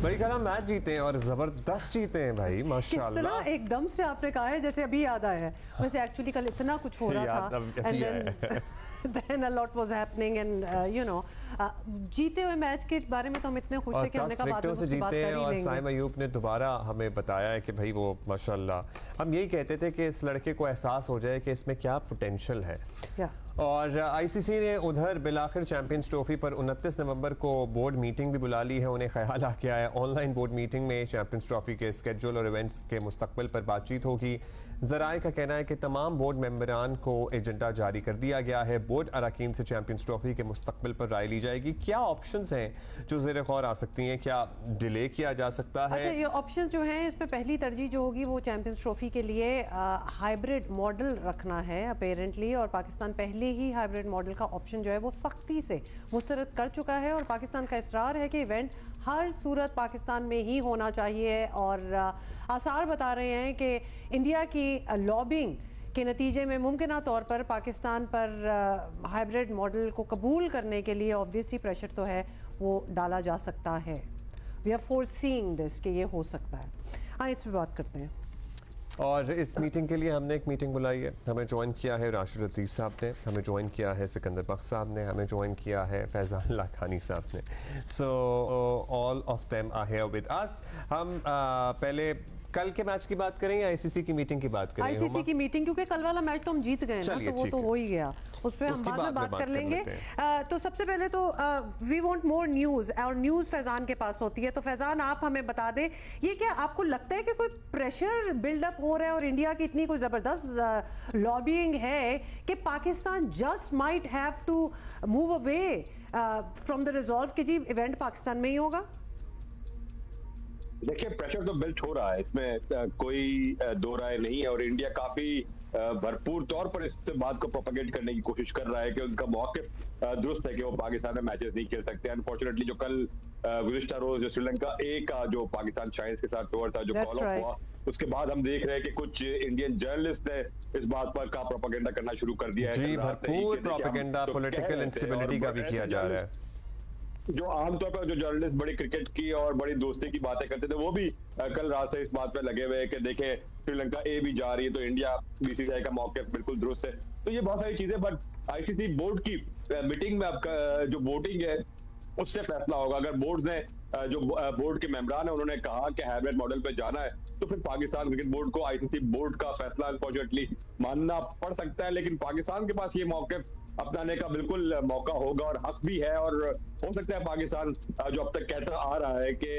बड़ी ख्याल मैच जीते हैं और जबरदस्त जीते हैं भाई, माशाल्लाह। किस तरह एकदम से आपने कहा है जैसे अभी याद आया है। वैसे एक्चुअली कल इतना कुछ हो रहा था and then a lot was happening and you know जीते हुए मैच के बारे में तो हम इतने खुश थे कि हमने कहा बाद में से जीते हैं। और साइम अयूब ने दोबारा हमें बताया है कि भाई वो माशाल्लाह, हम यही कहते थे कि इस लड़के को एहसास हो जाए कि इसमें क्या पोटेंशियल है। और आईसीसी ने उधर बिलाखिर चैंपियंस ट्रॉफी पर 29 नवंबर को बोर्ड मीटिंग भी बुला ली है। उन्हें ख्याल आ गया है ऑनलाइन बोर्ड मीटिंग में चैंपियंस ट्रॉफी के स्केड्यूल और इवेंट्स के मुस्तकबिल पर बातचीत होगी। ज़राए का कहना है कि तमाम बोर्ड मेंबरान को एजेंडा जारी कर दिया गया है। बोर्ड अरकान से चैंपियंस ट्रॉफी के मुस्तकबिल पर राय ली जाएगी। क्या ऑप्शंस हैं जो ज़ेर गौर आ सकती हैं, क्या डिले किया जा सकता है? अच्छा, ये ऑप्शन जो हैं इसमें पहली तरजीह जो होगी वो चैंपियंस ट्रॉफी के लिए हाइब्रिड मॉडल रखना है अपेरेंटली, और पाकिस्तान पहले ही हाइब्रिड मॉडल का ऑप्शन जो है वो सख्ती से मुस्तरद कर चुका है। और पाकिस्तान का इसरार है कि इवेंट हर सूरत पाकिस्तान में ही होना चाहिए। और आसार बता रहे हैं कि इंडिया की लॉबिंग के नतीजे में मुमकिन तौर पर पाकिस्तान पर हाइब्रिड मॉडल को कबूल करने के लिए ऑब्वियसली प्रेशर तो है वो डाला जा सकता है। वी आर फोरसीइंग दिस कि ये हो सकता है। हाँ, इस पर बात करते हैं। और इस मीटिंग के लिए हमने एक मीटिंग बुलाई है। हमें ज्वाइन किया है राशिद लतीफ़ साहब ने, हमें ज्वाइन किया है सिकंदर बख्श साहब ने, हमें ज्वाइन किया है फैज़ान लाखानी साहब ने। So all of them are here with us. हम पहले कल के मैच की बात करें या आईसीसी की मीटिंग की बात करें? आईसीसी की मीटिंग, क्योंकि कल वाला मैच तो हम जीत गए ना, तो वो तो हो ही गया, उस पर हम बाद में बात कर लेंगे। तो सबसे पहले तो वी वांट मोर न्यूज़, और न्यूज़ फैजान के पास होती है। तो फैजान, आप हमें बता दें, ये क्या आपको लगता है कि कोई प्रेशर बिल्डअप हो रहा है और इंडिया की इतनी कोई ज़बरदस्त लॉबिंग है कि Pakistan just might have to move away from the resolve कि जी इवेंट पाकिस्तान में ही होगा? देखिए, प्रेशर तो बिल्ट हो रहा है, इसमें कोई दो राय नहीं है। और इंडिया काफी भरपूर तौर पर इस बात को प्रोपेगेट करने की कोशिश कर रहा है कि उनका मौक़िफ़ दुरुस्त है कि वो पाकिस्तान में मैचेस नहीं खेल सकते। अनफॉर्चुनेटली जो कल गुज़िश्ता रोज जो श्रीलंका ए का जो पाकिस्तान शाइन्स के साथ टूर था जो कॉल ऑफ हुआ, उसके बाद हम देख रहे हैं कि कुछ इंडियन जर्नलिस्ट ने इस बात पर का प्रोपेगेंडा करना शुरू कर दिया है। जी, भरपूर प्रोपेगेंडा पॉलिटिकल इंस्टेबिलिटी का भी किया जा रहा है। जो आमतौर पर जो जर्नलिस्ट बड़ी क्रिकेट की और बड़ी दोस्ती की बातें करते थे, वो भी कल रात से इस बात पे लगे हुए हैं कि देखें श्रीलंका ए भी जा रही है तो इंडिया बीसीसीआई का मौक़िफ़ बिल्कुल दुरुस्त है। तो ये बहुत सारी चीजें, बट आईसीसी बोर्ड की मीटिंग में अब जो वोटिंग है उससे फैसला होगा। अगर बोर्ड ने जो बोर्ड के मेंबरान है उन्होंने कहा कि हाइब्रिड मॉडल पे जाना है, तो फिर पाकिस्तान क्रिकेट बोर्ड को आईसीसी बोर्ड का फैसला अनफॉर्चुनेटली मानना पड़ सकता है। लेकिन पाकिस्तान के पास ये मौक़िफ़ अपनाने का बिल्कुल मौका होगा और हक भी है। और हो सकता है पाकिस्तान जो अब तक कहता आ रहा है कि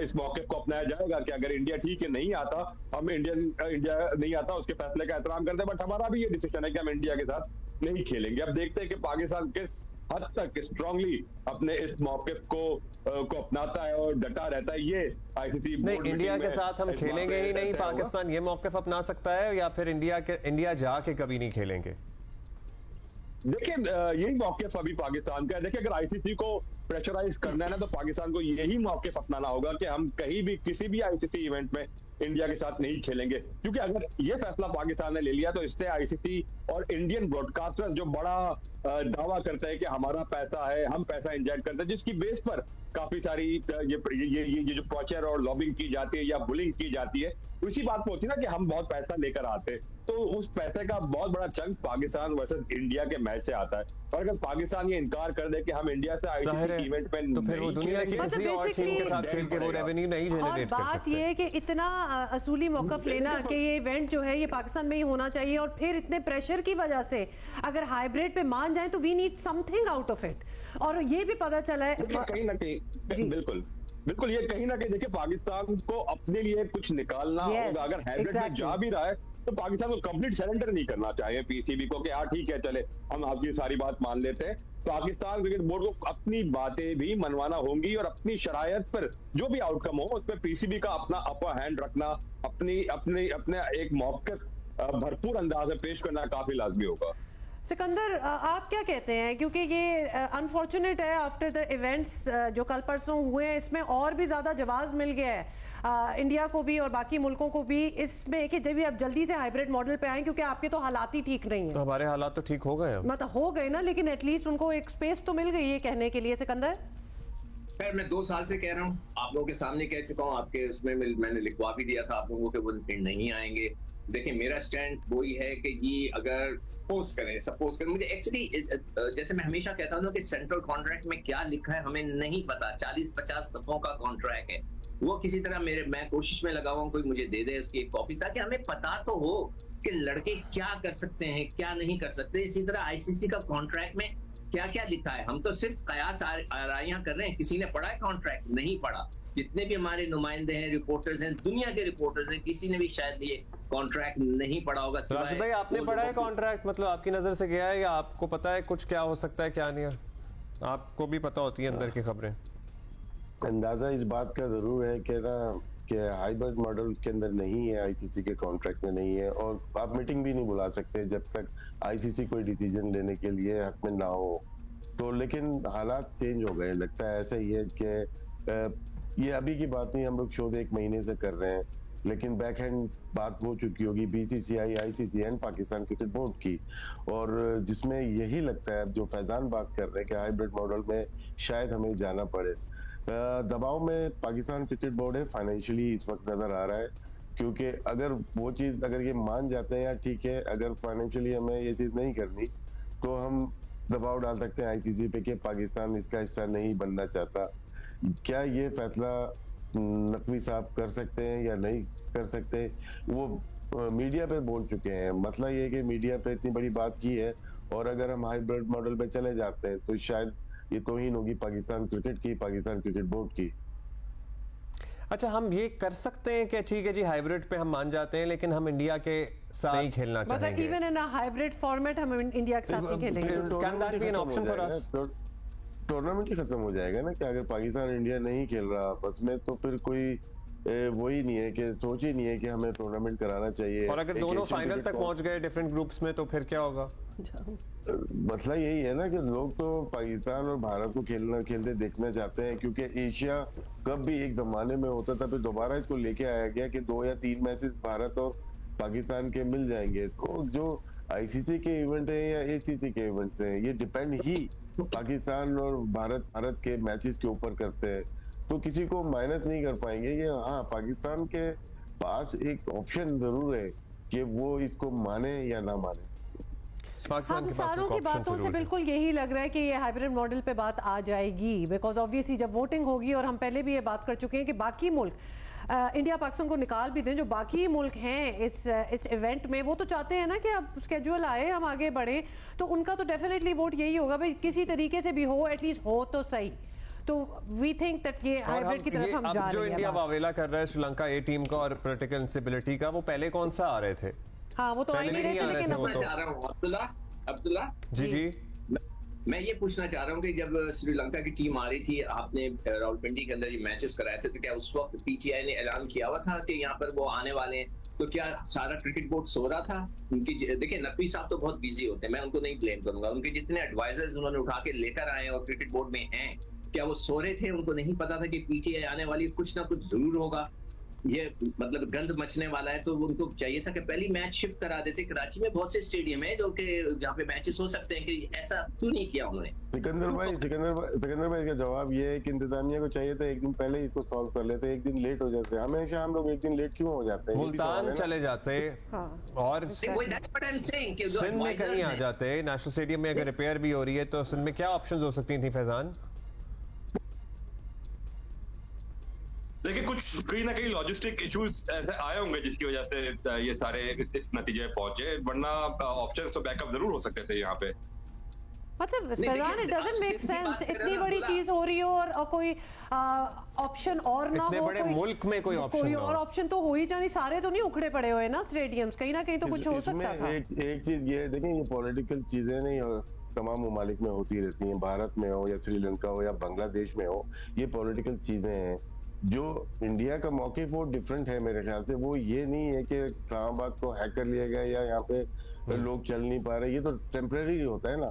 इस मौके को अपनाया जाएगा कि अगर इंडिया ठीक है नहीं आता, हम इंडिया नहीं आता उसके फैसले का एहतराम करते हैं, बट हमारा भी ये डिसीजन है कि हम इंडिया के साथ नहीं खेलेंगे। अब देखते हैं कि पाकिस्तान किस हद तक स्ट्रांगली अपने इस मौके को अपनाता है और डटा रहता है। ये आईसीसी नहीं, इंडिया के साथ हम खेलेंगे ही नहीं, पाकिस्तान ये मौके अपना सकता है या फिर इंडिया जाके कभी नहीं खेलेंगे? देखिए, यही मौक़िफ़ अभी पाकिस्तान का है। देखिए, अगर आईसीसी को प्रेशराइज करना है ना, तो पाकिस्तान को यही मौक़िफ़ अपनाना होगा कि हम कहीं भी किसी भी आईसीसी इवेंट में इंडिया के साथ नहीं खेलेंगे। क्योंकि अगर ये फैसला पाकिस्तान ने ले लिया तो इससे आईसीसी और इंडियन ब्रॉडकास्टर्स जो बड़ा दावा करते हैं कि हमारा पैसा है, हम पैसा इंजेक्ट करते हैं, जिसकी बेस पर काफी सारी ये जो प्रोचर और लॉबिंग की जाती है या बुलिंग की जाती है, उसी बात पे होती है ना कि हम बहुत पैसा लेकर आते हैं, तो उस पैसे का बहुत बड़ा चंक पाकिस्तान वर्सेस इंडिया के मैच से आता है। और अगर पाकिस्तान ये इनकार कर दे कि हम इंडिया से आईसीसी इवेंट में तो फिर वो दुनिया की किसी और टीम के साथ खेल के वो रेवेन्यू नहीं जनरेट कर सकते। बात ये है कि इतना असूली मौक़िफ़ लेना कि ये इवेंट जो है ये पाकिस्तान में ही होना चाहिए, और फिर इतने प्रेशर की वजह से अगर हाइब्रिड पे मान जाए तो we need something out of it. और ये भी पता चला है कहीं ना कहीं, बिल्कुल ये कहीं ना कहीं देखिए पाकिस्तान को अपने लिए कुछ निकालना होगा। अगर हाइब्रिड में जा भी रहा है तो पाकिस्तान को कंप्लीट सरेंडर नहीं करना चाहिए पीसीबी को कि हाँ ठीक है चले हम आपकी सारी बात मान लेते हैं। पाकिस्तान क्रिकेट बोर्ड को अपनी बातें भी मनवाना होंगी और अपनी शरायत पर जो भी आउटकम हो उस पर पीसीबी का अपना अपर हैंड रखना, अपने एक मौक़िफ़ भरपूर अंदाज में पेश करना काफी लाजमी होगा। सिकंदर, आप क्या कहते हैं, क्योंकि ये अनफॉर्चुनेट है आफ्टर द इवेंट्स जो कल परसों हुए हैं, इसमें और भी ज्यादा जवाब मिल गया है इंडिया को भी और बाकी मुल्कों को भी इसमें कि जब भी आप जल्दी से हाइब्रिड मॉडल पे आए, क्योंकि आपके तो हालात ही ठीक नहीं है। तो हमारे हालात तो ठीक हो गए, मतलब हो गए ना, लेकिन एटलीस्ट उनको एक स्पेस तो मिल गई है कहने के लिए। सिकंदर, खैर मैं 2 साल से कह रहा हूँ, आप लोगों के सामने कह चुका हूँ, आपके उसमें मैंने लिखवा भी दिया था आप लोगों के, वो नहीं आएंगे। देखिए मेरा स्टैंड वही है कि ये अगर सपोज करें मुझे एक्चुअली जैसे मैं हमेशा कहता हूँ कि सेंट्रल कॉन्ट्रैक्ट में क्या लिखा है हमें नहीं पता। 40-50 सफ़ों का कॉन्ट्रैक्ट है, वो किसी तरह मैं कोशिश में लगा हुआ हूँ कोई मुझे दे दे उसकी एक कॉपी, ताकि हमें पता तो हो कि लड़के क्या कर सकते हैं क्या नहीं कर सकते। इसी तरह आईसीसी का कॉन्ट्रैक्ट में क्या क्या लिखा है, हम तो सिर्फ कयास आराइयां कर रहे हैं। किसी ने पढ़ा है कॉन्ट्रैक्ट? नहीं पढ़ा। जितने भी हमारे नुमाइंदे हैं, रिपोर्टर्स हैं, दुनिया के रिपोर्टर्स हैं, किसी ने भी शायद ये कॉन्ट्रैक्ट नहीं पढ़ा होगा। राशिद भाई आपने पढ़ा है कॉन्ट्रैक्ट? मतलब आपकी नजर से गया है या आपको पता है कुछ क्या हो सकता है क्या नहीं है? आपको भी पता होती है अंदर की खबरें? अंदाजा इस बात का जरूर है कि ना कि हाइब्रिड मॉडल के अंदर नहीं है, आईसीसी के कॉन्ट्रैक्ट में नहीं है, और आप मीटिंग भी नहीं बुला सकते जब तक आईसीसी कोई डिसीजन लेने के लिए हक में ना हो। तो लेकिन हालात चेंज हो गए, लगता है ऐसा ही है कि ये अभी की बात नहीं, हम लोग शोध 1 महीने से कर रहे हैं, लेकिन बैक हैंड बात हो चुकी होगी BCCI, ICC and Pakistan cricket board की, और जिसमें यही लगता है जो फैजान बात कर रहे हैं कि हाइब्रिड मॉडल में शायद हमें जाना पड़े। दबाव में पाकिस्तान क्रिकेट बोर्ड है फाइनेंशियली इस वक्त नजर आ रहा है, क्योंकि अगर वो चीज अगर ये मान जाते हैं या ठीक है, अगर फाइनेंशियली हमें ये चीज नहीं करनी तो हम दबाव डाल सकते हैं आईसीसी पे कि पाकिस्तान इसका हिस्सा नहीं बनना चाहता। क्या ये फैसला नकवी साहब कर सकते हैं या नहीं कर सकते, वो मीडिया पे बोल चुके हैं। मसला ये है कि मीडिया पे इतनी बड़ी बात की है, और अगर हम हाइब्रिड मॉडल पे चले जाते हैं तो शायद ये तौहीन होगी पाकिस्तान क्रिकेट की, पाकिस्तान क्रिकेट बोर्ड की। अच्छा, हम ये कर सकते हैं कि ठीक है जी हाइब्रिड पे हम मान जाते हैं, लेकिन हम इंडिया के साथ नहीं खेलना चाहेंगे। Even in a hybrid format हम इंडिया के साथ नहीं खेलेंगे। Can that be an option for us? Tournament ही खत्म हो जाएगा ना कि अगर पाकिस्तान इंडिया नहीं खेल रहा आपस में, तो फिर कोई वही नहीं है कि सोच ही नहीं है कि हमें टूर्नामेंट कराना चाहिए। और अगर दोनों फाइनल तक पहुंच गए डिफरेंट ग्रुप्स में, तो फिर क्या होगा? मसला यही है ना कि लोग तो पाकिस्तान और भारत को खेलते देखना चाहते हैं, क्योंकि एशिया कप भी एक जमाने में होता था, फिर दोबारा इसको लेके आया गया कि 2 या 3 मैचेस भारत और पाकिस्तान के मिल जाएंगे। तो जो आईसीसी के इवेंट है या एसीसी के इवेंट है, ये डिपेंड ही पाकिस्तान और भारत के मैचेस के ऊपर करते हैं, तो किसी को माइनस नहीं कर पाएंगे ये। हाँ, पाकिस्तान के पास एक ऑप्शन जरूर है कि वो इसको माने या ना माने। हम सारों की बातों से बिल्कुल यही लग रहा है कि ये हाइब्रिड मॉडल पे बात आ जाएगी, बिकॉज ऑब्वियसली जब वोटिंग होगी, और हम पहले भी ये बात कर चुके हैं कि बाकी मुल्क इंडिया पाकिस्तान को निकाल भी दें, जो बाकी मुल्क हैं इस इवेंट में, वो तो चाहते हैं ना कि अब स्केड्यूल आए, हम आगे बढ़े, तो उनका तो डेफिनेटली वोट यही होगा भाई किसी तरीके से भी हो, एटलीस्ट हो तो सही। तो वी थिंक दैट ये हाइब्रिड की तरफ हम जा रहे हैं। जो इंडिया वावेला कर रहा है श्रीलंका ए टीम का और पॉलिटिकल इंस्टेबिलिटी का, वो पहले कौन सा आ रहे थे? हाँ, वो तो आ नहीं रहे थे, लेकिन अब्दुल्ला जी मैं ये पूछना चाह रहा हूँ कि जब श्रीलंका की टीम आ रही थी, आपने रावलपिंडी के अंदर ये मैचेस कराए थे, तो क्या उस वक्त पीटीआई ने ऐलान किया हुआ था कि यहाँ पर वो आने वाले हैं? तो क्या सारा क्रिकेट बोर्ड सो रहा था? उनकी देखिए नकवी साहब तो बहुत बिजी होते हैं, मैं उनको नहीं ब्लेम करूंगा, उनके जितने एडवाइजर्स उन्होंने उठा के लेकर आए और क्रिकेट बोर्ड में हैं, क्या वो सो रहे थे? उनको नहीं पता था कि पीटीआई आने वाली, कुछ ना कुछ जरूर होगा, ये मतलब गंद मचने वाला है? तो उनको चाहिए था कि पहली मैच शिफ्ट करा देते। कराची में बहुत से स्टेडियम है जो कि जहाँ पे मैचेस हो सकते हैं, कि ऐसा क्यों नहीं किया उन्होंने? सिकंदर भाई का जवाब ये है कि इंतजामिया को चाहिए था एक दिन पहले इसको सॉल्व कर लेते, एक दिन लेट हो जाते। हमेशा हम लोग एक दिन लेट क्यों हो जाते हैं? मुल्तान चले जाते और सिंध में कहीं आ जाते, नेशनल स्टेडियम में अगर रिपेयर भी हो रही है तो सिंध में क्या ऑप्शंस हो सकती थी फैजान? देखिए कुछ कहीं ना कहीं लॉजिस्टिक इश्यूज ऐसे आए होंगे जिसकी वजह से ये सारे इस नतीजे पहुंचे, वरना ऑप्शंस तो बैकअप जरूर हो सकते थे यहाँ पे। मतलब इट डजंट मेक सेंस, इतनी बड़ी चीज हो रही हो और कोई ऑप्शन और ना हो, बड़े मुल्क में कोई और ऑप्शन तो हो ही जानी। सारे तो नहीं उखड़े पड़े हुए ना स्टेडियम्स, कहीं ना कहीं तो कुछ हो सकता था। एक चीज ये देखें, ये पॉलिटिकल चीजें नहीं तमाम ममालिक में होती रहती हैं, भारत में हो या श्रीलंका हो या बांग्लादेश में हो, ये पॉलिटिकल चीजें हैं। जो इंडिया का मौक़िफ़ वो डिफरेंट है मेरे ख्याल से। वो ये नहीं है कि इस्लामाबाद को हैक कर लिया गया या यहाँ पे लोग चल नहीं पा रहे, ये तो टेम्परेरी होता है ना।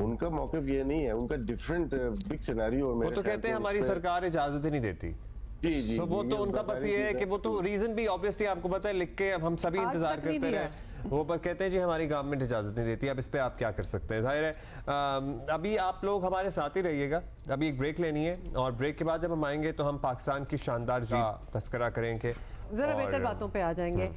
उनका मौक़िफ़ ये नहीं है, उनका डिफरेंट बिग सिनेरियो। वो तो कहते हैं हमारी सरकार इजाजत ही नहीं देती। जी, वो तो उनका बस ये है कि वो तो रीजन भी ऑब्वियसली आपको पता है, लिख के अब हम सभी इंतजार करते रहे वो बस कहते हैं जी हमारी गवर्नमेंट इजाजत नहीं देती। अब इस पे आप क्या कर सकते हैं? जाहिर है अभी आप लोग हमारे साथ ही रहिएगा, अभी एक ब्रेक लेनी है और ब्रेक के बाद जब हम आएंगे तो हम पाकिस्तान की शानदार जीत तस्करा करेंगे, जरा बेहतर बातों पे आ जाएंगे।